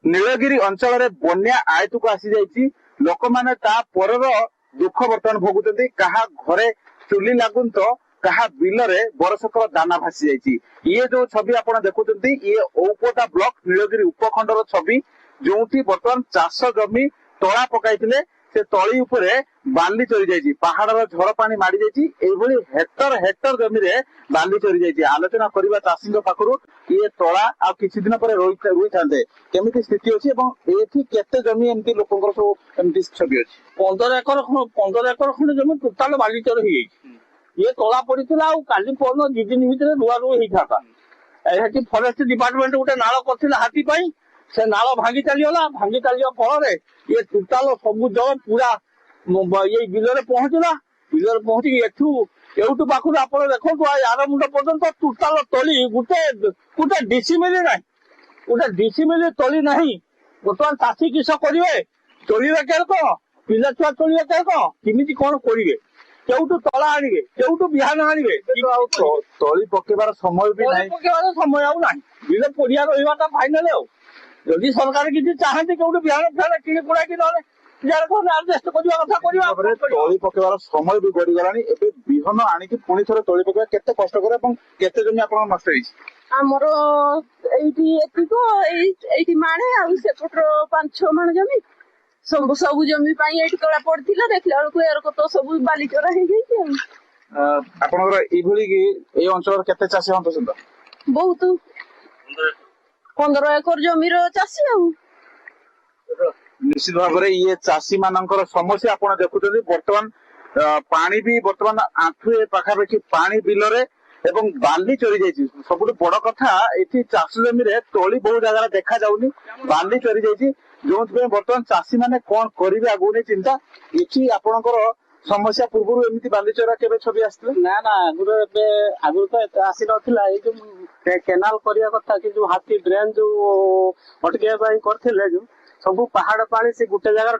नीलगिरी अंचल बन्या आयतक आसी जाइए लोक मैंने पर दुख बर्तमान भोगुंट क्या घरे चुली लगुन तो कहा बिलरे बरसकर दाना भासी जाइए। ये जो छवि आप देखुंत ये औपदा ब्लॉक नीलगिरी उपखंडर छवि जो बर्तमान चाष जमी तला पकाई से तली उपरे बाली चरी जाइए पहाड़ झड़ पानी माड़ी जाइए हेक्टर हेक्टर जमी रे बाली चरी जाइए। आलोचना करबा चाषी पाखरु ये तला आ किछि दिन पर रुई थांते केमिति स्थिति अछि एवं एथि केते जमी एमती लोकंकर सब एमती छवि अछि 15 एकर खंड जमी टोटाल बाली चर हो ये तला पड़ता काली पर 2 दिन भितर रुआ रुई होता है। फरेस्ट डिपार्टमेंट गोटे नाल कर हाथी से नाल भांगी चलीगला भांगी चलिया फल ये टोटाल सब जल पूरा ये बिलरे पहुंचला बिलरे पहुंची एठू पाखु आप देखो यार मुंड पर्यंत टोटाल तली गोटे गोटे डिसिमिली ना गोटे डिसिमिली तली ना बर्तमान चाषी किस करेंगे चलिए कौन पिला छुआ चलिए केमी कौन करेंगे केउटू तला आनिबे केउटू बिहान आनिबे तली पकेबार समय भी नहीं पकेबार समय आउ नाही बिले पड़िया रहिबाटा फाइनल आउ जदि सरकार किछि चाहते केउटू बिहान फान किने कुडा कि नले यार कोन एडजस्ट करिवा कथा करिवा तली पकेबार समय भी गडी गलानी एबे बिहन आनी कि पुनी थरे तली पकेबा केते कष्ट करे एवं केते जमी आपन नष्ट होइछि हमरो एइटी एतिको एइटी माणे आ सेपटर 5-6 माण जमी सब सब जमी पाई एठी तळा पड़थिला देखला बेलकु एरक तो सब बाली चोरा हे जाई आपनकर एभली कि ए अंचल केते चासी हंत सुंदर बहुत 15 एकर जमी रो चासी आ निश्चित भाव में ये चाषी मानकर समस्या आप देखुं बर्तमान पानी भी बर्तमान आंठुए पाखापाखि पानी बिलरे एवं बाली चरी जाइए सब बड़ कथा ये चाष जमी तली बहुत जगह देखा जाऊनी बाली चरी जाइए जो बर्तमान चाषी मैंने कौन करेंगे आगु नहीं चिंता ये आपणकर समस्या पूर्व एमती बाली चरा के छवि आसते ना ना आगु तो आसी ना जो केनाल करिया कथा कि जो हाथी ड्रेन जो अटके करथिले जो सब पहाड़ पानी से गोटे जगह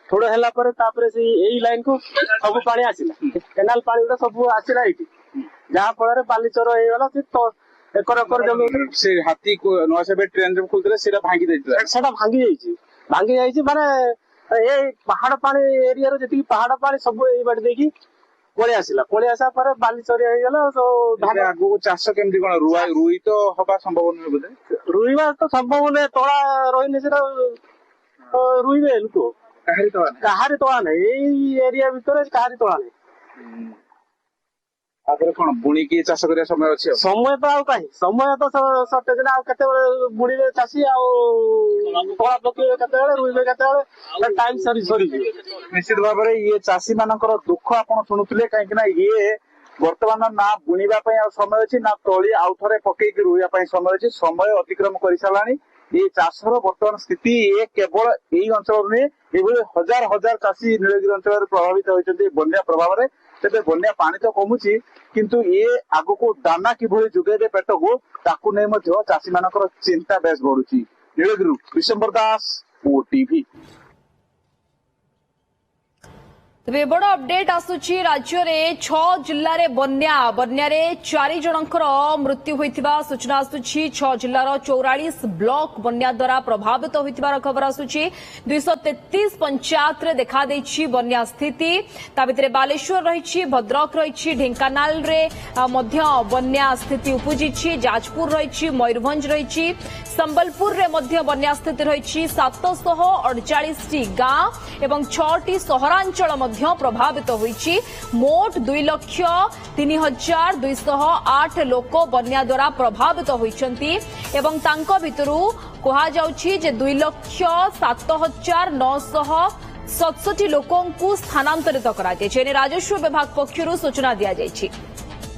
ठुड़ है पर से यही लाइन को सब पानी आसला केनाल पानी गुड़ा सब आसला ये जहाँ फल बाली चर हो गला एकर एकर जमी से हाथी को नवा से ट्रेन जब खुलते सेटा भांगी देइतला सेटा भांगी जाइए माने ए पहाड़ पानी एरिया रो जति पहाड़ पानी सब ए बाटे देखी पळे आसा पर बाली चरी हो गला तो धान आगु चाष केमती कोन रुई तो हबा संभव नै बोले रुईबा तो संभव नै तोड़ा रोइने सेटा रुईबे लुको काहारी तोड़ा नै ए एरिया भीतर काहारी तोड़ा नै आपर कोन बुणी की चाष करिया समय अछि समय तो आउ काई समय तो सटेज ना केते बुणीबे चासी आ तोड़ा पके केते रुईबे केते टाइम सरी निश्चित भाव में ये चाषी मानकर दुख आप शुणुले कहीं ये वर्तमान ना बुणीबा समय अच्छी ना तली आउ थे पकईक रुआ समय अच्छी समय अतिक्रम कर सारा ये चाषर बर्तमान स्थिति ये केवल यही अंचल नुहे ये हजार हजार चाषी नीलगिरी अंचल प्रभावित होती बन्या प्रभाव में तेज बन्या पानी तो कमुची किंतु ये आग को दाना किभली जुगेदे पेट को ताकू नहीं चाषी मानकर चिंता बेस बढ़ुची। नीलगिरी विशंबर दास ओटीवी। तेज बड़ अपडेट आसुची राज्य में 6 जिले में बन्या 4 जनकर मृत्यु होता सूचना आसुची 6 जिलार 44 ब्लॉक बन्या द्वारा प्रभावित होता खबर आसुची 233 पंचायत रे देखा देछि बन्या स्थिति ता भितरे बालेश्वर रही भद्रक रही ढेंकानाल रे मध्य बन्या स्थिति उपजिछि जाजपुर रही मयूरभंज रही संबलपुर रे मध्य बन्या स्थिति रही 748 गांव एवं 6टी सहरांचल प्रभावित होईछि मोट 2,03,208 लोक बन्या द्वारा प्रभावित होईछंती एवं तांको भितरु कहा जाउछि जे 2,07,967 लोकंकु स्थानांतरित करा जायछि राजस्व विभाग पक्षरु सूचना दिया जायछि।